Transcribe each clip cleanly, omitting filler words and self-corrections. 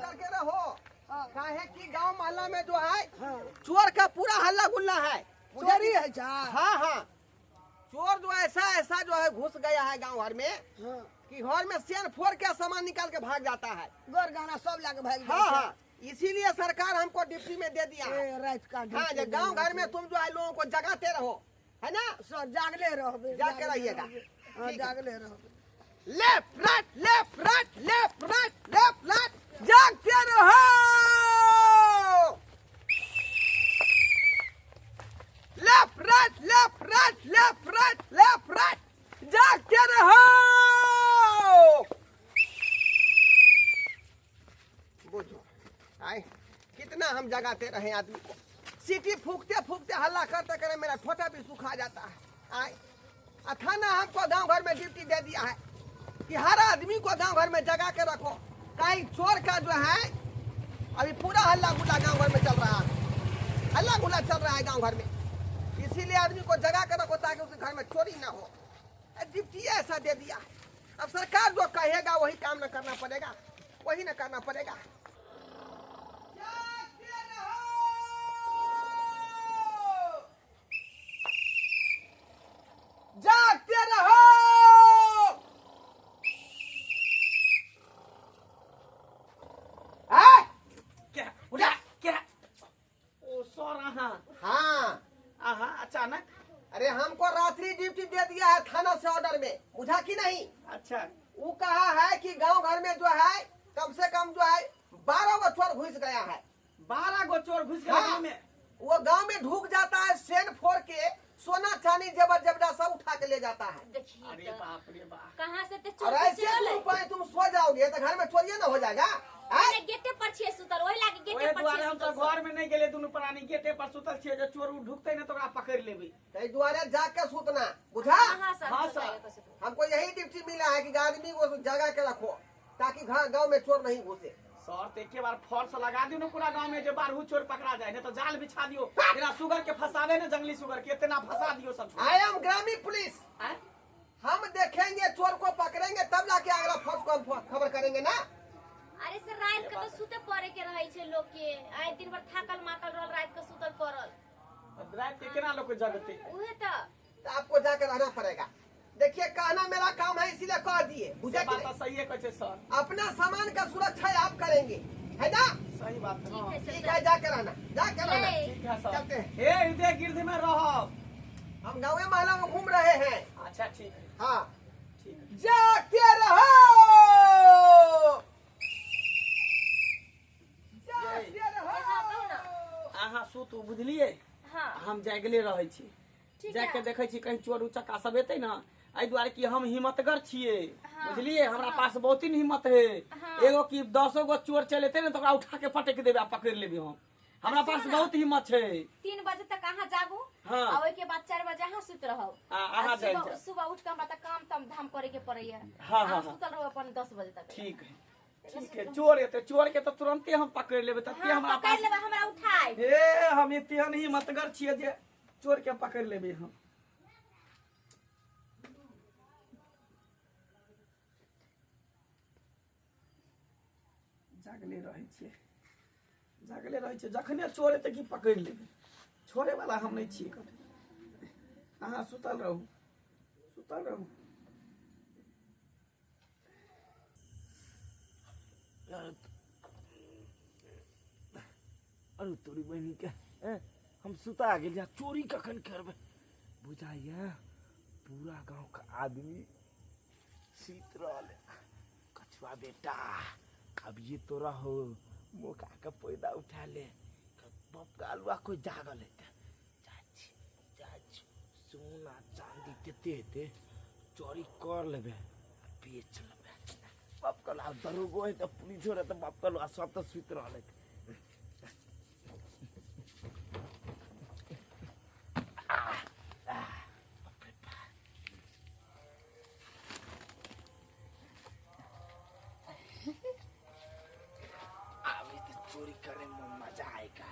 सतर्क रहो। काहे कि गांव मोहल्ला में जो है चोर का पूरा हल्ला गुल्ला है। चोरी है हाँ हाँ, चोर जो ऐसा जो है घुस गया है गांव भर में कि घर में सेन फोड़ के सामान निकाल के भाग जाता है। गोर गाना सब लाके भाग हाँ हाँ, इसीलिए सरकार हमको ड्यूटी में दे दिया है। रात का हाँ, गांव घर में तुम जो है लोगों को जगाते रहो, है ना? सब जागले रहो, जाके रहिएगा। जागले रहो। Left right left right left right left right, जागते रहो। Left right left right left right left right, जागते रहो। बुझो आए कितना हम जगाते रहे आदमी को। सीटी फूकते फूकते हल्ला करते करे मेरा ठोटा भी सुखा जाता है। आए थाना हमको गांव घर में ड्यूटी दे दिया है कि हर आदमी को गांव घर में जगा के रखो। कहीं चोर का जो है अभी पूरा हल्ला गुल्ला गांव घर में चल रहा है, हल्ला गुल्ला चल रहा है गांव घर में। इसीलिए आदमी को जगा के रखो ताकि उसके घर में चोरी ना हो। ड्यूटी ऐसा दे दिया है। अब सरकार जो कहेगा वही काम न करना पड़ेगा, वही न करना पड़ेगा। जागते रहो। क्या उठा क्या? ओ सो रहा। हाँ अचानक। अरे हमको रात्रि ड्यूटी दे दिया है थाना से ऑर्डर में, बुझा कि नहीं? अच्छा, वो कहा है कि गांव घर में जो है कम से कम जो है 12 गो चोर घुस गया है। 12 गो चोर घुस गए हाँ, में। वो गांव में ढुक जाता है, सेन फोड़ के सोना चांदी जेवर जबड़ा सब उठा के ले जाता है। अरे बाप रे बाप, कहाँ से ते और ऐसे उपाय तुम सो जाओगे तो घर में चोरिया ना हो जाएगा। अरे गेटे पर छिए सुतल, ओही लागे गेटे ओए पर दुआरे छिए हम तो सुतल। घर में नहीं गेले, दुनु प्राणी गेटे पर सुतल छिए। जो चोर ढुकते न तो ओकरा पकड़ लेबे। कई द्वारे जाग के सूतना, बुझा? हाँ सर, हाँ, सुताएगा सर। तो सुताएगा। हमको यही ड्यूटी मिला है कि आदमी को जगा के रखो ताकि घर गांव में चोर नहीं घुसे। सर तो एक बार फोर्स लगा दियो न पूरा गांव में, जो बारहू चोर पकड़ा जाए न तो जाल बिछा दियो। तेरा सुगर के फंसावे न, जंगली सुगर के इतना फंसा दियो सब। आई एम ग्रामीण पुलिस। हम देखेंगे चोर को पकड़ेंगे तब जाके अगला फोर्स को हम खबर करेंगे ना। अरे सर रात के तो सुते पड़े के रहै छै लोग के। आइ दिन भर थाकल मातल रहल, रात के सुतल पड़ल। रात के केना लोग जगते? उहे तो आपको जाकर रहना पड़ेगा। देखिए कहना मेरा काम है इसीलिए कह दिए, बुझे? बात तो सही है कहते सर। अपना सामान का सुरक्षा आप करेंगे, है ना? सही बात है। ठीक है, जाके रहना, जाके रहना। ठीक है सर। चलते हैं। हे हृदय गिरध में रहो। हम गाँव महला में घूम रहे हैं। अच्छा ठीक है, हाँ, ठीक है। जागते रहो। जागते रहो। हाँ कहू ना। अहाँ सुतू, बुझलिए? हाँ हम जागले रहै छी। ठीक जाके है। देखै छी कहीं चोर उचक्का सब एतै न, एहि दुआरे कि हम हिम्मतगर छियै। हाँ। बुझलिए? हमरा पास बहुत ही हिम्मत है। हाँ। एगो की 10 गो चोर चल एतै न तो ओकरा उठा के पटक देबे आ पकड़ लेबे हम। हमरा पास सुन न। बहुत हिम्मत है। 3 बजे तक अहाँ जागू। हाँ। आ ओइ के बाद 4 बजे अहाँ सुत रहब। अहाँ जाग जाओ। सुबह उठ के हमरा तक काम तम धाम करे के पड़ैया। हाँ, अहाँ हाँ। सुतल रहू अपन 10 बजे तक। ठीक है, ठीक है। चोर एतै, चोर के तो तुरंते हम पकड़ लेबे। तब हाँ, हमरा पकड़ पास लेबै, हमरा उठाई। हे हम इतन हिम्मतगर छियै जे चोर के पकड़ लेबे हम। जागले रहै छियै, जागले रहै छियै। जखने चोर एतै कि पकड़ लेबै। छोड़े वाला हम नहीं छियै कभी। अहाँ सुतल रहू, सुतल रहू। अरे तोरी बहनी के हम सुता गेल, चोरी कखन करबे? बुझाइए पूरा गांव का आदमी सीत रहल। कछुआ बेटा अब ये तोरा हो मौका के पैदा उठा ले। बाप गालुआ कोई जागल है सोना चांदी देते देते चोरी कर लेबे, बेच लेबे। बाप कहला दरोगो है तो पुलिस हो रहा तो बाप कहला सब तो सुत रहल है। चोरी करने में मजा आएगा।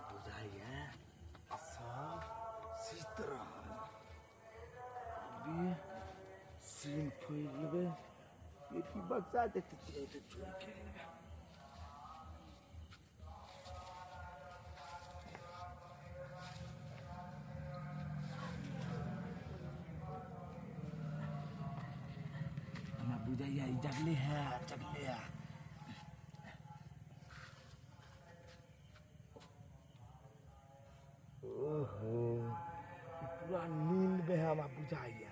बुझाइए सब शीत रहल। बक्सा देते चोरी के बुझाइया जगले है ओहो पूरा नींद में हम बुझाइया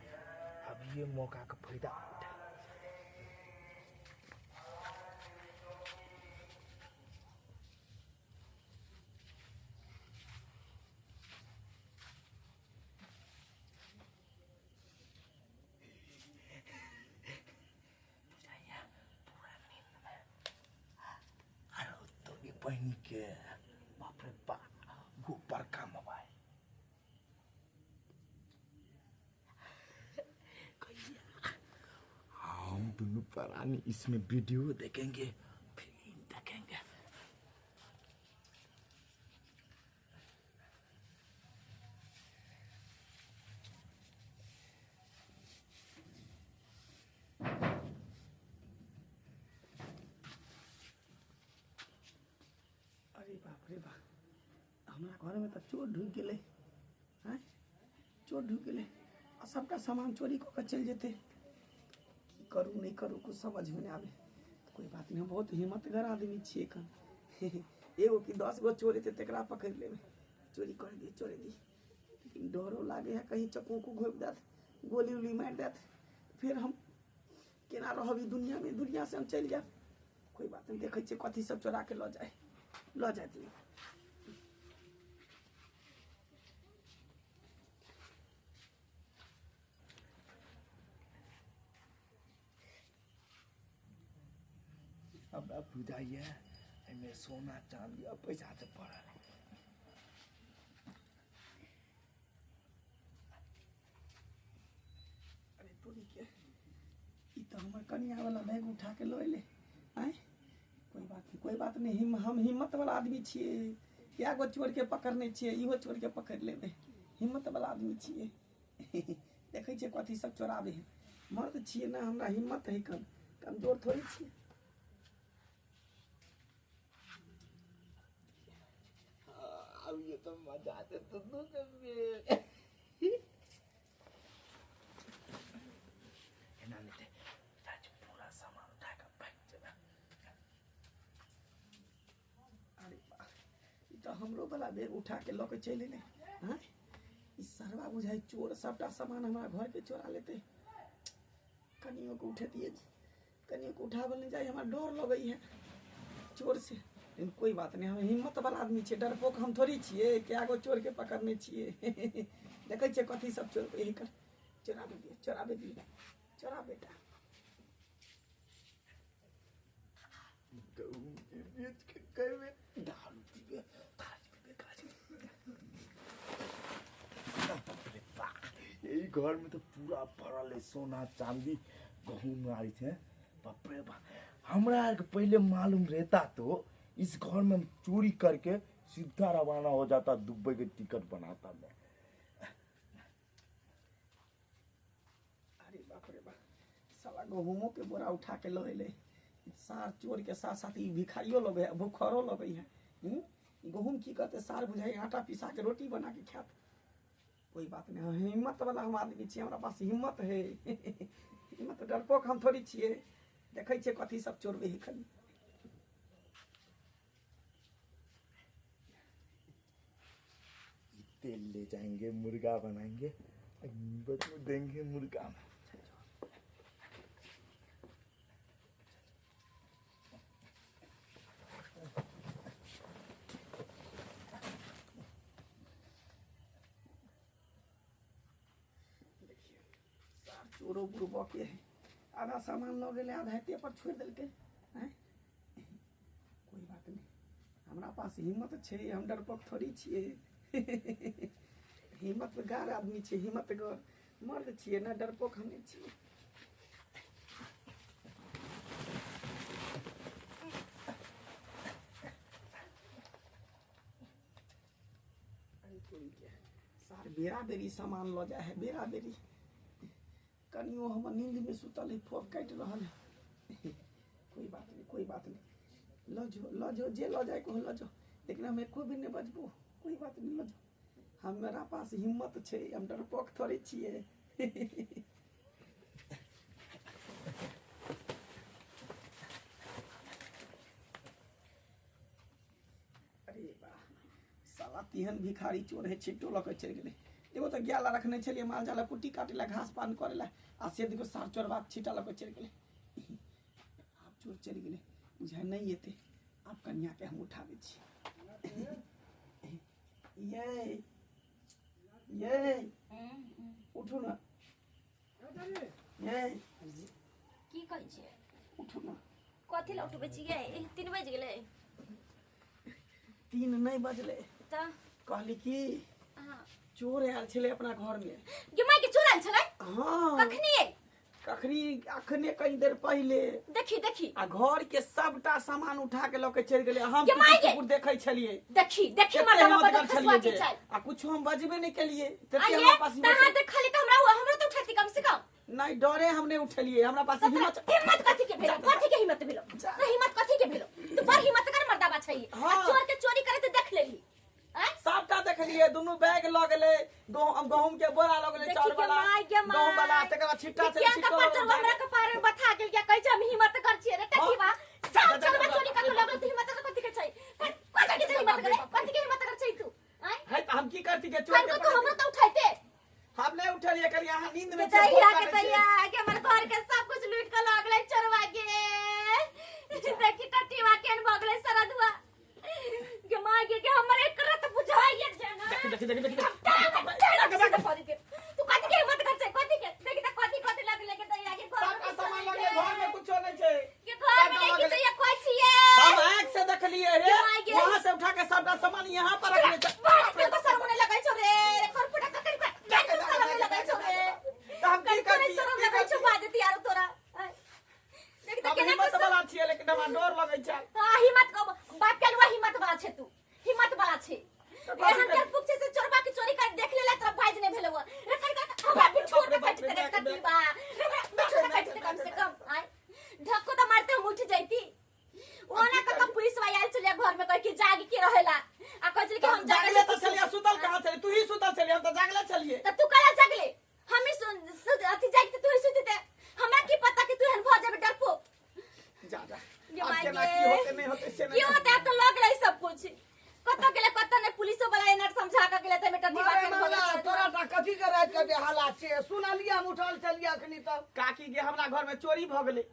अब ये मौका का फायदा उठा बहनी के बाप रे बाप गोबर का मोबाइल हम दोनों पुरानी इसमें वीडियो देखेंगे फिल्म देखेंगे बाप रे बाप हमारा घर में तो चोर ढुक गए हैं चोर ढुक गए और सबका सामान चोरी को चल जेते की करूँ नहीं करूँ कुछ समझ में नहीं आवे तो कोई बात नहीं हम बहुत हिम्मतगर आदमी छे कन एगो कि 10 गो चोर थे तकरा पकड़ लेवे चोरी कर दी लेकिन डरो लागे है कहीं चक्कू को घोप देत गोली उली मार देत फिर हम केना रहबी दुनिया से हम चल जाए कोई बात नहीं देखे कथी सब चोरा के ल जाती अब बुझाइए एमे सोना चांदी और पैसा से पड़ा अरे तोरी के ई तो हमर कनिया वाला बैग उठा के लो ले आए कोई बात नहीं हम हिम्मत वाला आदमी छिए क्या गो चोर के पकड़ने छिए इहो चोर के पकड़ लेबे हिम्मत वाला आदमी छिए देखे छिए कथी सब चोराबे है मर्द छिए ना हमरा हिम्मत है कमजोर थोड़ी छिए अब ये तो मजा आते तो पूरा सामान उठा कर बैठ जाना अरे तो हमरो वाला बैग उठा के लो के चले ले हां ई सरवा बुझाई चोर सबटा सामान हमारा घर के चोरा लेते कनियो को उठे दिए कनियो को उठावल नहीं जाए हमारा डर लगई है चोर से लेकिन कोई बात नहीं हम हिम्मत वाला आदमी छे डरपोक हम थोड़ी छिए क्या गो चोर के पकड़ने छिए देखे छे कथी सब चोर यही कर चोराबे दिए चोरा बेटा बेच के कहवे दारू पीबे काज पीबे काज यही घर में तो पूरा भरल है सोना चांदी गहूम आई थे बाप रे बाप हमरा के पहले मालूम रहता तो इस घर में चोरी करके सीधा रवाना हो जाता दुबई के टिकट बनाता मैं अरे बाप रे बाप साला गहूमों के बोरा उठा के ले ले सार चोर के साथ साथ भिखारियों लोग है भूखरो लोग है गहूम की कहते सार बुझाई आटा पिसा के रोटी बना के खात कोई बात नहीं हिम्मत वाला हम आदमी छिए हमरा पास हिम्मत है हिम्मत डरपोक हम थोड़ी छिए देखे छे कथी सब चोर बे खाली तेल ले जाएंगे मुर्गा बनाएंगे बच्चों देंगे मुर्गा चोरो बुरबो के आधा सामान लगे ले आधा हेते पर छोड़ दिल के हैं कोई बात नहीं हमरा पास हिम्मत छे हम डरपोक थोड़ी छिए हिम्मत गार आदमी छे हिम्मत गार मर्द छिए ना डरपोक हम नहीं छिए सार बेरा बेरी सामान लो जा है बेरा बेरी कनियो हम नींद में सुतल है फोक काट रहल है कोई बात नहीं, लो जो जे लो जाए को लो जो, लेकिन हम एको भी नहीं बचबो, कोई बात नहीं, लो जो। हमारा पास हिम्मत छे, हम डरपोक थोड़ी छिए। अरे वाह, साला तिहन भिखारी चोर है, छिटो लके चल गेले। देखो तो ग्याला रखने छलिए माल जाला कुट्टी काटेला घास पान करेला, आ से देखो सार चोरवा छिटा लके चल गेले। आप चोर चल गेले, बुझाय नहीं एते, आप कन्या के हम उठावे छी। ये उठू ना, ये की कहै छै उठू ना। कथि ला उठबै छियै 3 बज गेलै 3 नहीं बजले त कहली कि हां चोर आयल छले अपना घर में। गे माय के चोर आयल छलै हाँ कखनी अखने कई देर पहले देखी आ घर के सबटा सामान उठा के लके चल गेले। हम के माय गे? कुकुर देखै छलिए, देखी केते मर्दवा हिम्मत पर कर खसवा छलिए के जे चल आ कुछ हम बजबे नहीं केलिए, तते आइए हमरा पास तहां देखली त हमरा तो उठाती कम से कम नहीं डरे हम नहीं उठलिए, हमरा पास हिम्मत कथि के भेलो कथि के हिम्मत भेलो तो हिम्मत कथि के भेलो तू बड़ हिम्मत कर मर्दवा छै हाँ। चोर के चोरी करे त देख लेली हैं सबटा देखलिए, दुनु बैग ल गेले, गहूम के बोरा ल गेले, चाउर वाला गहूम वाला, तकर बाद छिट्टा चले छिट्टा हमरा के पार में बता गेल क्या कहै छै हम हिम्मत कर छियै रे टकीवा सब चोर में चोरी कर लगल तू हिम्मत कथि के छै कथि के हिम्मत करे कथि के हिम्मत कर छै तू हैं है त हम की करती के चोर के तो हमरा तो उठाइते हम नहीं उठलिए, करिए अहाँ नींद में दैया के हमर घर के सब कुछ लूट के लगले चोरवा के देखी टटीवा केन भगले सरदवा के मां के हमर एक रत बुझाइए जाना देखी तू कथि के हिम्मत कर छै कथि के देखी त कथि लगले के दैया के सबका सामान ल गेले, घर में कुछो नहीं छै के घर में देखी तो ये कोई छिए हम आंख से देखलिए रे, वहां से उठा के सबका सामान यहां पर रखले छ। बाप रे तो शर्म नहीं लगै छौ रे खरपुटा ककरी का शर्म नहीं लगै छौ रे तो हम की करती शर्म लगै छौ बाजती यार तोरा देखी त हम केना हिम्मत वाला छिए, लेकिन हमरा डर लगै छै। हां हिम्मत को बाप के लुआ हिम्मत वाला छे तू हिम्मत वाला छे ए हम के पुक से चोरबा के चोरी कर देख लेला तोरा भाज नहीं भेलवा रे कर हमरा बिछोड़ के बैठ तेरे कथी बा बिछोड़ के बैठ कम से कम आय धक्को तो मारते हम उठ जाईती ओना का पुलिस वाला आयल चले घर में कह के जाग के रहेला आ कहले कि हम जागले तो चलिए, सुतल कहां चले, तू ही सुतल चलिए, हम तो जागले चलिए। त तू कला जागले हम ही अथी जाग तू ही सुते हमरा की पता कि तू हन भ जाबे डरपो जा ये अब माय केना गे। की होते नहीं होते से क्यों होता तो लग रही सब कुछ कतो गेले कतो ने पुलिसो वाला एनर समझा के गेले त बेटा दीवा के माला तोरा ता कथी के रात के हालात छे सुनालिए हम उठल चलिए अखनी तक काकी के हमरा घर में चोरी भ गेले।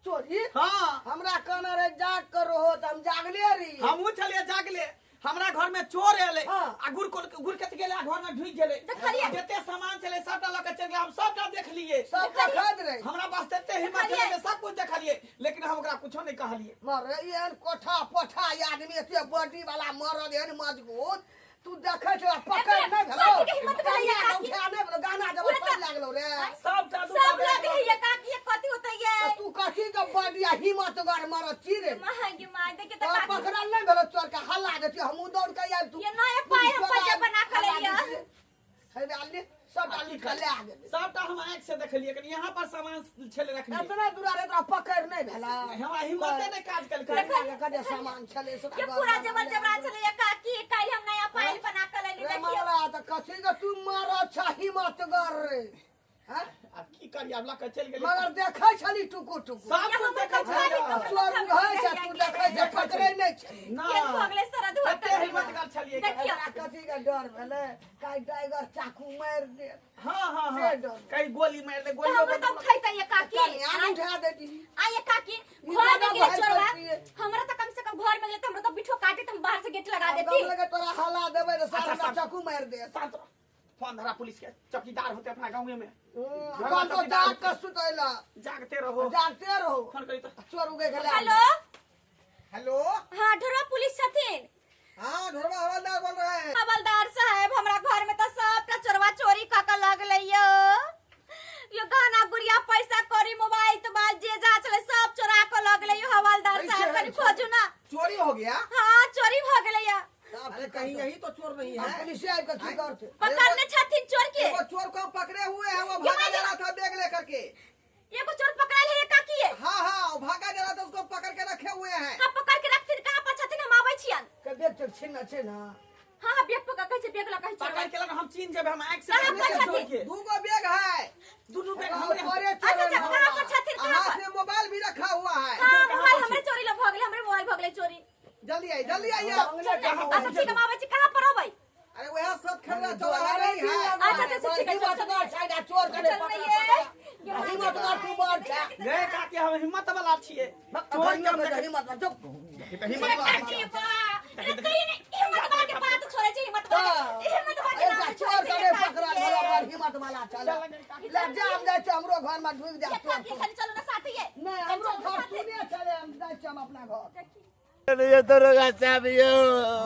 चोरी हां हमरा कहना रे जाग कर रहो त हम जागले रही हम चलिए जागले, हमरा घर में चोर एले हाँ। आ गुड़ कत गेले, आ घर में ढुक गेले, देखलिए। जते सामान चले सबटा लके चल गए, हम सबटा देख लिए, सब देखत रहे हमरा पास तते हिम्मत देखलिए। चले सब कुछ देखलिए, लेकिन हम ओकरा कुछो नहीं कहलिए। मरे एहन कोठा पोठा आदमी एते बॉडी वाला मरद एहन मजबूत तू देखे छ पकड़ नहीं भेलो कथी के हिम्मत भेलै या काकी? उठा नहीं भेलो गाना जब सब लागलो रे सबटा सब लग रही है काकी ये कथी होता तो है तू कथी के बॉडी हिम्मत गार मरद चिरे महंगी मार देखे तो त काकी पकड़ल नहीं भेलो चोर के हल्ला देती हम दौड़ के आइल तू ये नया पाए हम पजे बना के ले लिया है डाली सब डाली के ले आ गेल सबटा हम आंख से देखलिए, लेकिन यहाँ पर सामान छले रखलिए, इतना दूर रे तोरा पकड़ नहीं भेला हमरा हिम्मत नहीं काज कल कर। के कदे सामान छले सब ये पूरा जबर जबरा चले ये काकी काल हम नया पायल बना के ले ली रे देखियो मारा त कथी के तू मारा छ हिम्मत गार रे हैं अब की करिए, अब लके चल गेले, मगर देखै छली टुकु टुकु सब कुछ देखै छलिए। चोर रहै छ तू देखै छ पकड़ै नहीं छ ना ये भगले सरद हुआ तते हिम्मत कर छलिए। देखियो कथी के डर भेले काई टाइगर चाकू मार दे हां से डर। कई गोली मार दे, गोली हमरा तो खैता ये काकी आन उठा देती आ ये काकी ई घर में दादा गेले भाई चोरवा करती है। हमरा तो कम से कम घर में गेले त हमरा तो बिठो काटे त हम बाहर से गेट लगा देती लगे तोरा हला देबै त सारा अच्छा, चाकू मार दे शांत रहो। फोन धरा पुलिस के, चौकीदार होते अपना गांव में, कौन तो जाग के सुतैला जागते रहो, जागते रहो फोन करी तो। चोर उगे गेला हेलो हेलो हां ढोरा पुलिस छथिन हाँ ढोरवा हवलदार बोल रहे हैं। हवलदार साहब हमरा घर में तो सबटा चोरवा चोरी क के लगले यो गाना गुड़िया पैसा कौड़ी मोबाइल तो बाल जे जा चले सब चोरा के लगले यो हवलदार साहब कनी खोजू ना चोरी हो गया? हां चोरी भ गेले या अरे कहीं यही तो चोर नहीं हम है। पुलिस आइ के की करते पकड़ने छथिन चोर के वो चोर को पकड़े हुए हैं, वो ये भागा भाई- जा रहा था बैग लेकर के। ये को चोर पकड़ा ले का किए हाँ हाँ वो भागा जरा तो उसको पकड़ के रखे हुए हैं। का पकड़ के रखथिन कहां पर छथिन हम आबै छियन के देख चल छिन छै ना हां हां बेग पकड़ कहै छै बेग ला कहै छै पकड़ के लग हम चीन जब हम आंख से कहाँ पर जोड़ छथिन? के 2 गो बैग है। दोनों बैग हमरे हमारे अच्छा अच्छा कहां पर छथिन कहां हाथ पर में मोबाइल भी रखा हुआ है। हां मोबाइल हमरे चोरी ल भ गेलै हमरे मोबाइल भ गेलै चोरी जल्दी आइए। अच्छा ठीक है हम आबै छी कहां पर आबै अरे वह सब खेलना चौराहा नहीं है। अच्छा अच्छा ठीक है हिम्मत कर साइड चोर करे हिम्मत कर तू बढ़ जा रे काकी हम हिम्मत वाला छिए चोर के हम हिम्मत कर चुप हिम्मत वाला हिम्मत वाला के बात छोड़े छै हिम्मत वाला एक चोर करे पकड़ा बराबर हिम्मत वाला चल ले जा हम जाय छ हमरो घर में ढुक जा चोर खाली चलो ना साथ ही नहीं हमरो घर सुने चले हम जाय छ हम अपना घर ये दरोगा साहब यो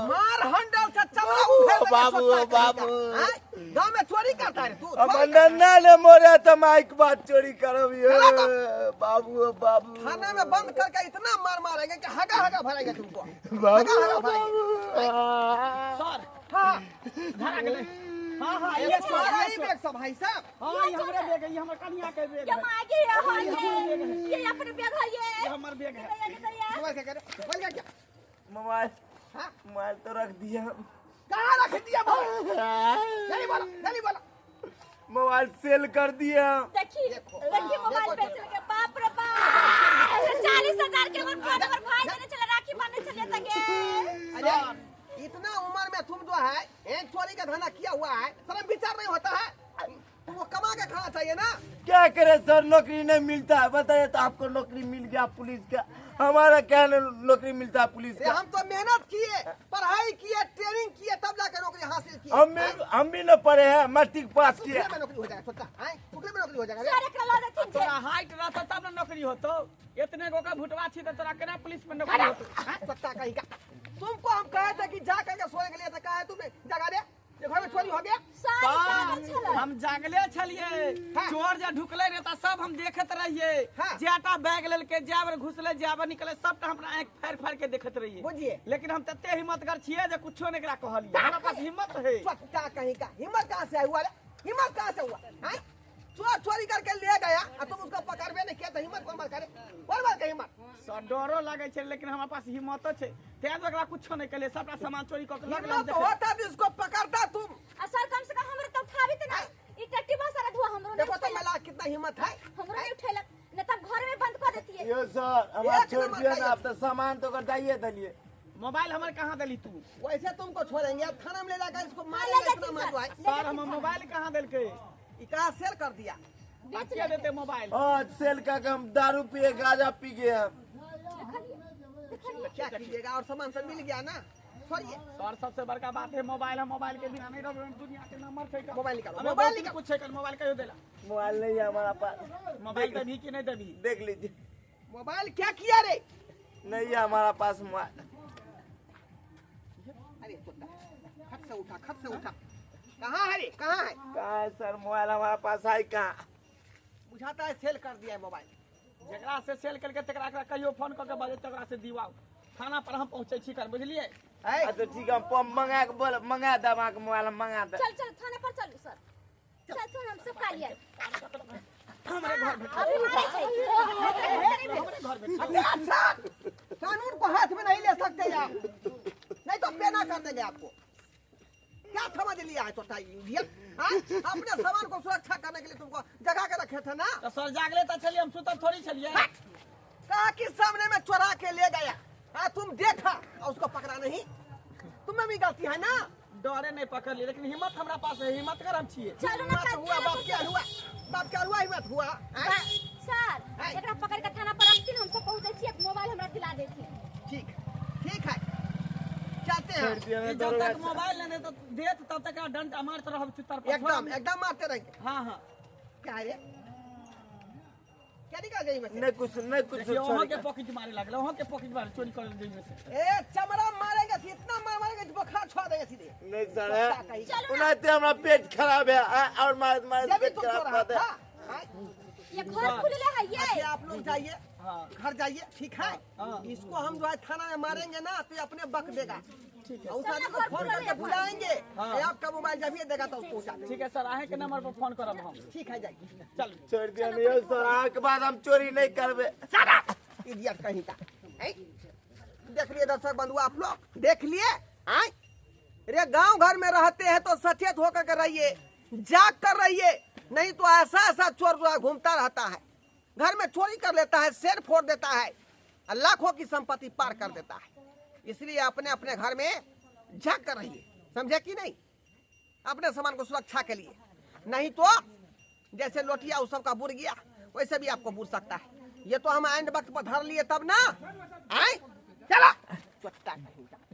मार हंडल से चमड़ा उठे बाबू बाबू गांव में चोरी करता है तू। अब नन्ना ले मोरे तो माइक बात चोरी करब यो बाबू बाबू थाना में बंद करके इतना मार मारेंगे कि हगा भरेंगे तुमको। बाबू सर हाँ धरा गेले हां हां ये चोर ही बैग सब भाई साहब। हां ये हमरे बैग है ये हमर कन्या के बैग ये है मांगी रहा ये अपन बैग है ये हमर बैग है मोबाइल क्या करे बोल क्या मोबाइल हाँ मोबाइल तो रख दिया कहाँ रख दिया जल्दी बोला मोबाइल सेल कर दिया देखिए मोबाइल बेच के बाप रे बाप 40,000 के फोन और भाई देने चले राखी बांधने चले सके अरे इतना उम्र में तुम जो है एक चोरी का धंधा किया हुआ है शर्म विचार नहीं होता है। तुमको कमा के खाना चाहिए ना। क्या करे सर नौकरी नहीं मिलता है बताइए तो आपको नौकरी मिल गया पुलिस का हमारा क्या नौकरी मिलता है पुलिस का। हम तो मेहनत किए पढ़ाई किए ट्रेनिंग किए तब जाकर नौकरी हासिल की। हम भी न पढ़े हैं मैट्रिक पास किया। में नौकरी हो जाएगा सोचा है टुकड़े में नौकरी हो जाएगा। सारे कला देथिन तोरा हाइट रहता तब न नौकरी होतो इतने गो का भुटवा छी तो तोरा केना पुलिस में नौकरी होतो सत्ता कहीं का तुमको हम कहे थे कि जा करके सोने के लिए था कहा है तुमने जगा दे ये घर में चोरी हो गया। सर हम जागले छलिए हाँ। चोर जे ढुकले रहता सब हम देखत रहिए हाँ। जेटा बैग लेल के जाबर घुसले जाबर निकले सबटा हमरा आंख फाड़ फाड़ के देखत रहिए बुझिए लेकिन हम तते हिम्मतगर छिए जे कुछो नहीं करा कहलिए हमरा पास हिम्मत है सत्ता कहीं का हिम्मत कहाँ से हुआ रे हिम्मत कहाँ से हुआ है चोर चोरी करके ले गया और तुम उसको पकड़बे नहीं किया तो हिम्मत कौन बात करे कौन बात का हिम्मत। सर डरो लगे छे लेकिन हमरा पास हिम्मत छे तेज ओकरा कुछो नहीं कले सबटा सामान चोरी क के लग हिम्मत होता तो इसको पकड़ता तुम। सर कम से कम हमरे तो उठावी थे ना ई टट्टी बस सारा धुआ हमरो देखो तो मला कितना हिम्मत है। हमरो नहीं उठेलक न तब घर में बंद कर देती है यो सर हमारा एक छोड़ नंबर दिया का ना ये- आप तो सामान तो कर दाइए दलिए मोबाइल हमर कहां दली तू वैसे तुमको छोड़ेंगे अब थाना में ले जाकर इसको ले मारेंगे जाती इतना मार है। सर हम मोबाइल कहां देल के कहा सेल कर दिया। बच्चे देते मोबाइल और सेल का हम दारू पिए गांजा पी गए हम क्या कीजिएगा और सामान सब मिल गया ना छोड़िए। सर सबसे बड़का बात है मोबाइल है मोबाइल के बिना नहीं रहो दुनिया के नंबर छै का मोबाइल निकालो, हमें मोबाइल बहुत निकालो। कुछ छै कर मोबाइल कहियो देला मोबाइल नहीं है हमारा पास मोबाइल देबी कि नहीं देबी देख लीजिए मोबाइल क्या किया रे। नहीं है हमारा पास मोबाइल। अरे चुप खट से उठा कहाँ है रे कहाँ है। कहाँ है सर मोबाइल हमारा पास है कहाँ बुझाता है सेल कर दिया है मोबाइल। जेकरा से सेल करके तकरा एकरा कहियो फोन करके बजे तकरा से दिवाओ थाना पर हम पहुंचे छी कर बुझलिए है तो ठीक है हम मंगा के बोल मंगा दे के मोबाइल हम मंगा दे चल थाने पर चलू सर चल हम सब खा लिए हमारे घर भेट अभी कानून को हाथ में नहीं ले सकते आप नहीं तो पेना कर देंगे आपको। क्या समझ लिया है छोटा इडियट अपने सामान को सुरक्षा करने के लिए तुमको जगह के रखे थे ना। तो सर जागले तो चलिए हम सुतब थोड़ी चलिए कहा कि सामने में चुरा के ले गया तुम देखा और उसको पकड़ा नहीं तुम्हें भी गलती है ना। डरे नहीं पकड़ लिए लेकिन हिम्मत हमरा पास है हिम्मत कर हम छिए चलो ना हिम्मत हुआ बाप क्या हुआ हिम्मत हुआ सर एकरा पकड़ के थाना पर रखती हम सब पहुंचे छी मोबाइल हमरा दिला देती। ठीक है चलते हैं। जब तक मोबाइल नहीं दे तो देत तब तक डंड मारते रहो चुतर पर एकदम मारते रहेंगे। हां हां क्या है रे क्या निकाल गई में से? नहीं कुछ देखिए वहां के पॉकेट मारे लागले वहां के पॉकेट मारे चोरी कर ले में से ए चमड़ा मारेगा इतना मारेगा कि बुखार छोड़ देगा सीधे। नहीं सर है उन्हें हमारा पेट खराब है और मार जब भी पेट तुम सो खराब रहा कर दे था ये घर खुले है ये अच्छा आप लोग जाइए हां घर जाइए ठीक है। हाँ। इसको हम जो है थाना में मारेंगे ना तो ये अपने बक देगा ठीक है। उस आदमी को फोन करके बुलाएंगे। ये आपका मोबाइल जब ये देगा तो उसको उठा देंगे। ठीक है सर, आहे के नंबर पर फोन करब हम। ठीक है, जाइए। चल छोड़ दिया नहीं सर, आज के बाद हम चोरी नहीं करबे। इडियट कहीं का। हैं? देख लिए दर्शक बंधु, आप लोग देख लिए। हैं? रे गांव घर में रहते हैं तो सचेत होकर के रहिए, जाग कर रहिए, नहीं तो ऐसा ऐसा चोर जो है घूमता रहता है, घर में चोरी कर लेता है, शेर फोड़ देता है, लाखों की संपत्ति पार कर देता है। इसलिए अपने अपने घर में जाग कर रहिए, समझे कि नहीं, अपने सामान को सुरक्षा के लिए। नहीं तो जैसे लोटिया उस सबका बुर गया वैसे भी आपको बुर सकता है। ये तो हम एंड वक्त पर धर लिए तब ना। आए चला